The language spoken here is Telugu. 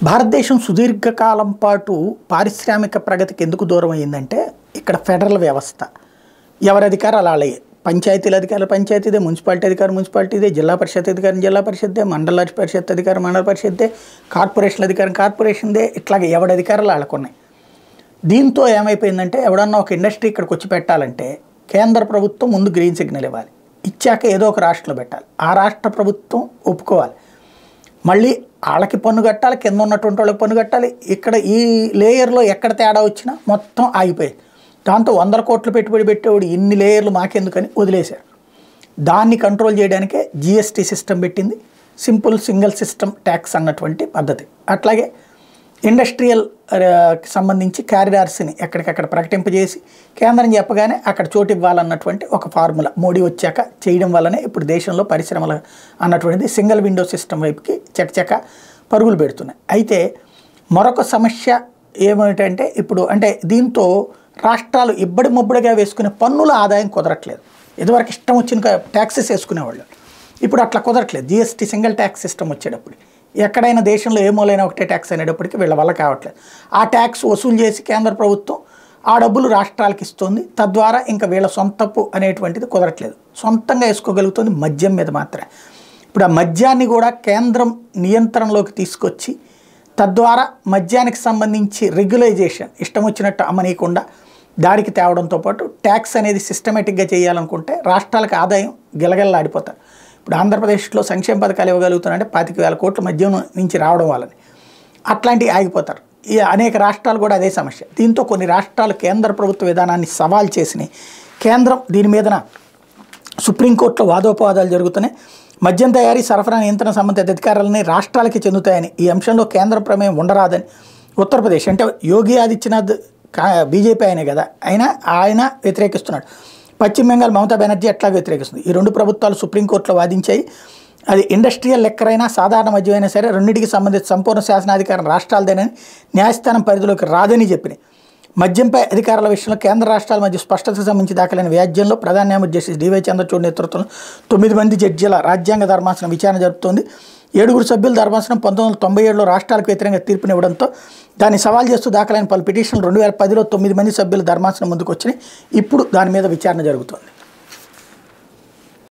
భారతదేశం సుదీర్ఘకాలం పాటు పారిశ్రామిక ప్రగతికి ఎందుకు దూరం అయిందంటే ఇక్కడ ఫెడరల్ వ్యవస్థ ఎవరి అధికారాలు అలాగే పంచాయతీల అధికారులు పంచాయతీదే, మున్సిపాలిటీ అధికారం మున్సిపాలిటీదే, జిల్లా పరిషత్ అధికారం జిల్లా పరిషత్దే, మండల పరిషత్ అధికారం మండల పరిషత్దే, కార్పొరేషన్ అధికారం కార్పొరేషన్దే, ఇట్లాగే ఎవరి అధికారాలు వాళ్ళకున్నాయి. దీంతో ఏమైపోయిందంటే ఎవడన్నా ఒక ఇండస్ట్రీ ఇక్కడికి వచ్చి పెట్టాలంటే కేంద్ర ప్రభుత్వం ముందు గ్రీన్ సిగ్నల్ ఇవ్వాలి, ఇచ్చాక ఏదో ఒక రాష్ట్రంలో పెట్టాలి, ఆ రాష్ట్ర ప్రభుత్వం ఒప్పుకోవాలి, మళ్ళీ వాళ్ళకి పన్ను కట్టాలి, కింద ఉన్నటువంటి వాళ్ళకి పన్ను కట్టాలి. ఇక్కడ ఈ లేయర్లో ఎక్కడ తేడా వచ్చినా మొత్తం ఆగిపోయేది. దాంతో 100 కోట్లు పెట్టుబడి పెట్టేవాడు ఇన్ని లేయర్లు మాకెందుకని వదిలేశారు. దాన్ని కంట్రోల్ చేయడానికే జిఎస్టీ సిస్టమ్ పెట్టింది, సింపుల్ సింగిల్ సిస్టమ్ ట్యాక్స్ అన్నటువంటి పద్ధతి. అట్లాగే ఇండస్ట్రియల్ సంబంధించి కారిడార్స్ని ఎక్కడికక్కడ ప్రకటింపజేసి కేంద్రం చెప్పగానే అక్కడ చోటు ఇవ్వాలన్నటువంటి ఒక ఫార్ములా మోడీ వచ్చాక చేయడం వల్లనే ఇప్పుడు దేశంలో పరిశ్రమలు అన్నటువంటిది సింగిల్ విండో సిస్టమ్ వైపుకి చకచక పరుగులు పెడుతున్నాయి. అయితే మరొక సమస్య ఏమిటంటే ఇప్పుడు అంటే దీంతో రాష్ట్రాలు ఇబ్బడి ముబ్బడిగా వేసుకునే పన్నుల ఆదాయం కుదరట్లేదు. ఇదివరకు ఇష్టం వచ్చిన ట్యాక్సెస్ వేసుకునేవాళ్ళు, ఇప్పుడు అట్లా కుదరట్లేదు. జిఎస్టీ సింగిల్ ట్యాక్స్ సిస్టమ్ వచ్చేటప్పుడు ఎక్కడైనా దేశంలో ఏ మూలైనా ఒకటే ట్యాక్స్ అనేటప్పటికీ వీళ్ళ వల్ల కావట్లేదు. ఆ ట్యాక్స్ వసూలు చేసి కేంద్ర ప్రభుత్వం ఆ డబ్బులు రాష్ట్రాలకు ఇస్తుంది. తద్వారా ఇంకా వీళ్ళ సొంతపు అనేటువంటిది కుదరట్లేదు. సొంతంగా వేసుకోగలుగుతుంది మద్యం మీద మాత్రమే. ఇప్పుడు ఆ మద్యాన్ని కూడా కేంద్రం నియంత్రణలోకి తీసుకొచ్చి తద్వారా మద్యానికి సంబంధించి రెగ్యులైజేషన్ ఇష్టం వచ్చినట్టు అమ్మనీయకుండా దారికి తేవడంతో పాటు ట్యాక్స్ అనేది సిస్టమేటిక్గా చేయాలనుకుంటే రాష్ట్రాలకు ఆదాయం గిలగిల్లాడిపోతారు. ఇప్పుడు ఆంధ్రప్రదేశ్లో సంక్షేమ పథకాలు ఇవ్వగలుగుతున్నారంటే 25,000 కోట్ల మద్యం నుంచి రావడం వల్లని అట్లాంటివి ఆగిపోతారు. ఈ అనేక రాష్ట్రాలు కూడా అదే సమస్య. దీంతో కొన్ని రాష్ట్రాలు కేంద్ర ప్రభుత్వ విధానాన్ని సవాల్ చేసినాయి. కేంద్రం దీని మీదన సుప్రీంకోర్టులో వాదోపవాదాలు జరుగుతున్నాయి. మద్యం తయారీ సరఫరా నియంత్రణ సంబంధిత అధికారాలని రాష్ట్రాలకి చెందుతాయని, ఈ అంశంలో కేంద్ర ప్రమేయం ఉండరాదని ఉత్తరప్రదేశ్ అంటే యోగి ఆదిత్యనాథ్ బీజేపీ ఆయనే కదా, ఆయన వ్యతిరేకిస్తున్నాడు. పశ్చిమ బెంగాల్ మమతా బెనర్జీ అట్లాగే వ్యతిరేకిస్తుంది. ఈ రెండు ప్రభుత్వాలు సుప్రీంకోర్టులో వాదించాయి. అది ఇండస్ట్రియల్ లెక్కరైనా సాధారణ మద్యం అయినా సరే రెండింటికి సంబంధించి సంపూర్ణ శాసనాధికారం రాష్ట్రాలదేనని, న్యాయస్థానం పరిధిలోకి రాదని చెప్పినాయి. మద్యంపై అధికారాల విషయంలో కేంద్ర రాష్ట్రాల మధ్య స్పష్టతకు సంబంధించి దాఖలైన వ్యాజ్యంలో ప్రధాన న్యాయమూర్తి జస్టిస్ డివై చంద్రచూడ్ నేతృత్వంలో 9 మంది జడ్జీల రాజ్యాంగ ధర్మాసనం విచారణ జరుపుతోంది. 7 సభ్యుల ధర్మాసనం 1997లో రాష్ట్రాలకు వ్యతిరేకంగా తీర్పునివ్వడంతో దాన్ని సవాల్ చేస్తూ దాఖలైన పలు పిటిషన్లు 2010లో 9 మంది సభ్యుల ధర్మాసనం ముందుకు వచ్చినాయి. ఇప్పుడు దాని మీద విచారణ జరుగుతోంది.